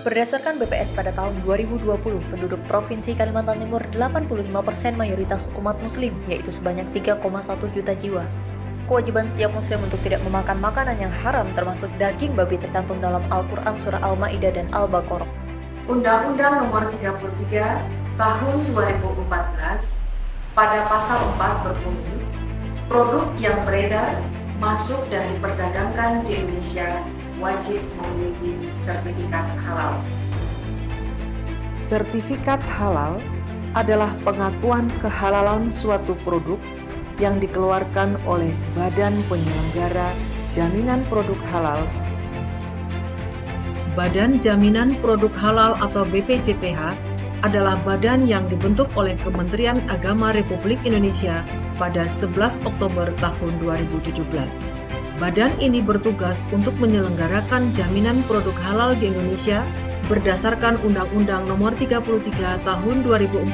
Berdasarkan BPS pada tahun 2020, penduduk Provinsi Kalimantan Timur 85% mayoritas umat muslim, yaitu sebanyak 3,1 juta jiwa. Kewajiban setiap muslim untuk tidak memakan makanan yang haram termasuk daging babi tercantum dalam Al-Quran Surah Al-Ma'idah dan Al-Baqarah. Undang-Undang Nomor 33 Tahun 2014 pada pasal 4 berbunyi, produk yang beredar, masuk dan diperdagangkan di Indonesia wajib memiliki sertifikat halal. Sertifikat halal adalah pengakuan kehalalan suatu produk yang dikeluarkan oleh Badan Penyelenggara Jaminan Produk Halal. Badan Jaminan Produk Halal atau BPJPH adalah badan yang dibentuk oleh Kementerian Agama Republik Indonesia pada 11 Oktober tahun 2017. Badan ini bertugas untuk menyelenggarakan jaminan produk halal di Indonesia berdasarkan Undang-Undang Nomor 33 Tahun 2014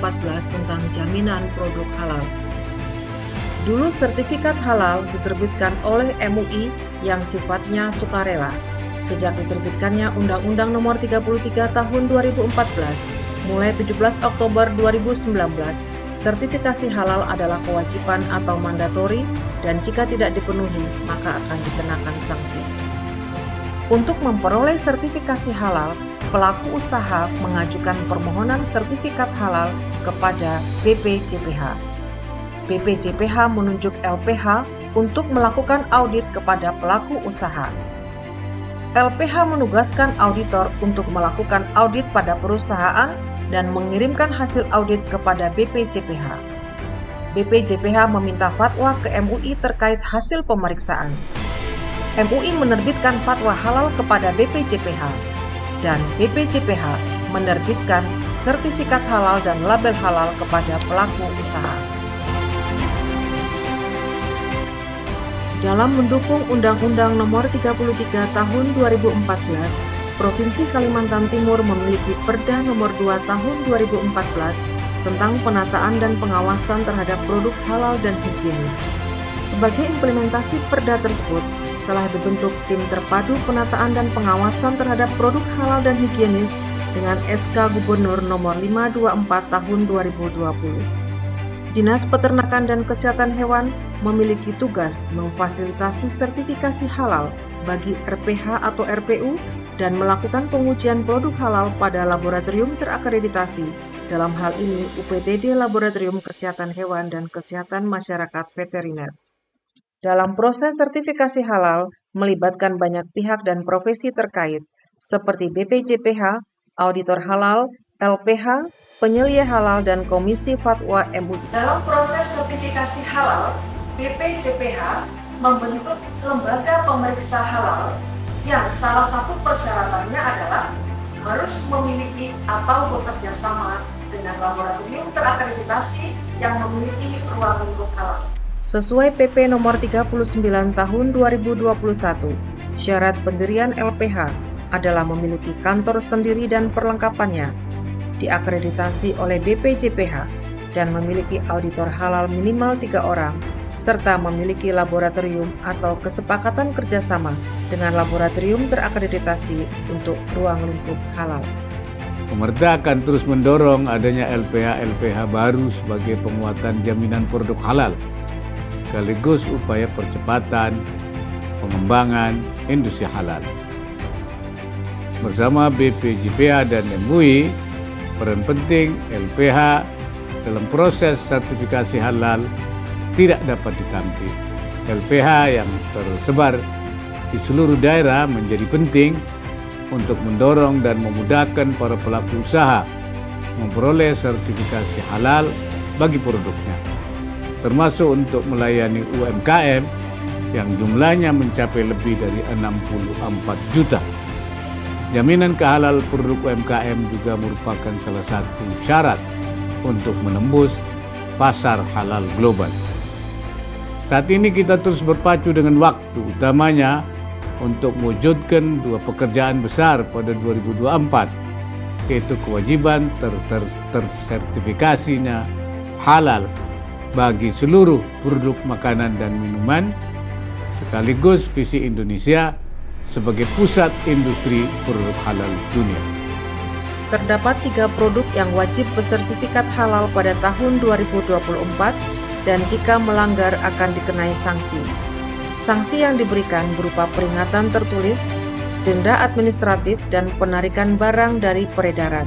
tentang Jaminan Produk Halal. Dulu sertifikat halal diterbitkan oleh MUI yang sifatnya sukarela. Sejak diterbitkannya Undang-Undang Nomor 33 Tahun 2014, mulai 17 Oktober 2019, sertifikasi halal adalah kewajiban atau mandatori dan jika tidak dipenuhi, maka akan dikenakan sanksi. Untuk memperoleh sertifikasi halal, pelaku usaha mengajukan permohonan sertifikat halal kepada BPJPH. BPJPH menunjuk LPH untuk melakukan audit kepada pelaku usaha. LPH menugaskan auditor untuk melakukan audit pada perusahaan dan mengirimkan hasil audit kepada BPJPH. BPJPH meminta fatwa ke MUI terkait hasil pemeriksaan. MUI menerbitkan fatwa halal kepada BPJPH dan BPJPH menerbitkan sertifikat halal dan label halal kepada pelaku usaha. Dalam mendukung Undang-Undang Nomor 33 Tahun 2014, Provinsi Kalimantan Timur memiliki Perda Nomor 2 Tahun 2014 tentang penataan dan pengawasan terhadap produk halal dan higienis. Sebagai implementasi Perda tersebut, telah dibentuk Tim Terpadu Penataan dan Pengawasan terhadap Produk Halal dan Higienis dengan SK Gubernur Nomor 524 Tahun 2020. Dinas Peternakan dan Kesehatan Hewan memiliki tugas memfasilitasi sertifikasi halal bagi RPH atau RPU dan melakukan pengujian produk halal pada laboratorium terakreditasi, dalam hal ini UPTD Laboratorium Kesehatan Hewan dan Kesehatan Masyarakat Veteriner. Dalam proses sertifikasi halal melibatkan banyak pihak dan profesi terkait, seperti BPJPH, auditor halal, LPH, penyelia halal, dan Komisi Fatwa MUI. Dalam proses sertifikasi halal, BPJPH membentuk lembaga pemeriksa halal yang salah satu persyaratannya adalah harus memiliki atau bekerja sama dengan laboratorium terakreditasi yang memiliki ruang lingkup halal. Sesuai PP Nomor 39 Tahun 2021, syarat pendirian LPH adalah memiliki kantor sendiri dan perlengkapannya, diakreditasi oleh BPJPH, dan memiliki auditor halal minimal 3 orang, serta memiliki laboratorium atau kesepakatan kerjasama dengan laboratorium terakreditasi untuk ruang lingkup halal. Pemerintah akan terus mendorong adanya LPH-LPH baru sebagai penguatan jaminan produk halal, sekaligus upaya percepatan pengembangan industri halal. Bersama BPJPH dan MUI, peran penting LPH dalam proses sertifikasi halal tidak dapat ditampik. LPH yang tersebar di seluruh daerah menjadi penting untuk mendorong dan memudahkan para pelaku usaha memperoleh sertifikasi halal bagi produknya, termasuk untuk melayani UMKM yang jumlahnya mencapai lebih dari 64 juta. Jaminan kehalal produk UMKM juga merupakan salah satu syarat untuk menembus pasar halal global. Saat ini kita terus berpacu dengan waktu, utamanya untuk mewujudkan dua pekerjaan besar pada 2024, yaitu kewajiban tersertifikasinya halal bagi seluruh produk makanan dan minuman, sekaligus visi Indonesia sebagai pusat industri produk halal dunia. terdapat 3 produk yang wajib bersertifikat halal pada tahun 2024 dan jika melanggar akan dikenai sanksi. Sanksi yang diberikan berupa peringatan tertulis, denda administratif, dan penarikan barang dari peredaran.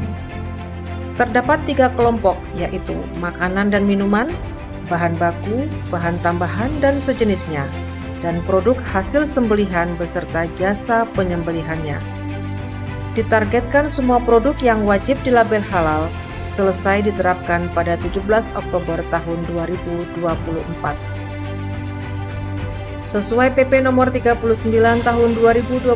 Terdapat 3 kelompok, yaitu makanan dan minuman, bahan baku, bahan tambahan, dan sejenisnya, dan produk hasil sembelihan beserta jasa penyembelihannya. Ditargetkan semua produk yang wajib dilabel halal selesai diterapkan pada 17 Oktober tahun 2024. Sesuai PP nomor 39 tahun 2021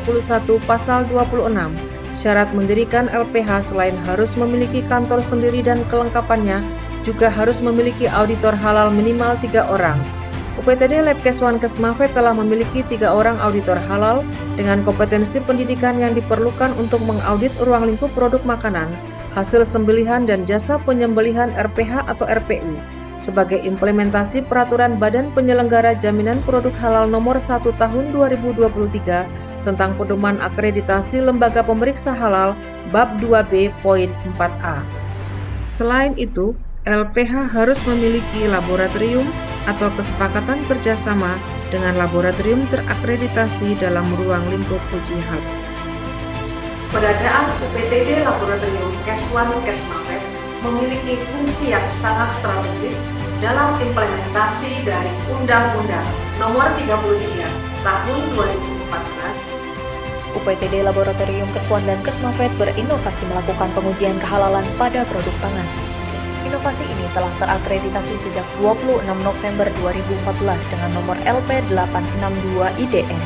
pasal 26, syarat mendirikan LPH selain harus memiliki kantor sendiri dan kelengkapannya, juga harus memiliki auditor halal minimal 3 orang. UPTD Labkeswan Kesmafed telah memiliki 3 orang auditor halal dengan kompetensi pendidikan yang diperlukan untuk mengaudit ruang lingkup produk makanan, hasil sembelihan dan jasa penyembelihan RPH atau RPU sebagai implementasi peraturan Badan Penyelenggara Jaminan Produk Halal nomor 1 tahun 2023 tentang pedoman akreditasi lembaga pemeriksa halal bab 2B poin 4A. Selain itu, LPH harus memiliki laboratorium atau kesepakatan kerjasama dengan laboratorium terakreditasi dalam ruang lingkup uji HALB. Keberadaan UPTD Laboratorium Keswan Kesmafed memiliki fungsi yang sangat strategis dalam implementasi dari Undang-Undang Nomor 33 Tahun 2014. UPTD Laboratorium Keswan dan Kesmafed berinovasi melakukan pengujian kehalalan pada produk pangan. Inovasi ini telah terakreditasi sejak 26 November 2014 dengan nomor LP862 IDN.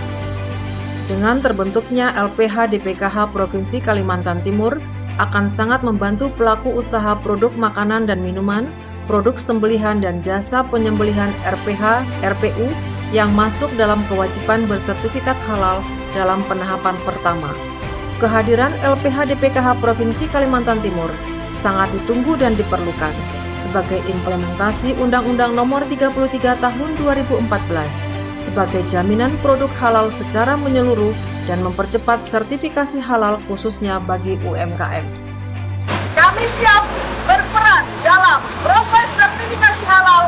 Dengan terbentuknya LPH DPKH Provinsi Kalimantan Timur akan sangat membantu pelaku usaha produk makanan dan minuman, produk sembelihan dan jasa penyembelihan RPH, RPU yang masuk dalam kewajiban bersertifikat halal dalam penahapan pertama. Kehadiran LPH DPKH Provinsi Kalimantan Timur sangat ditunggu dan diperlukan sebagai implementasi Undang-Undang Nomor 33 Tahun 2014 sebagai jaminan produk halal secara menyeluruh dan mempercepat sertifikasi halal khususnya bagi UMKM. Kami siap berperan dalam proses sertifikasi halal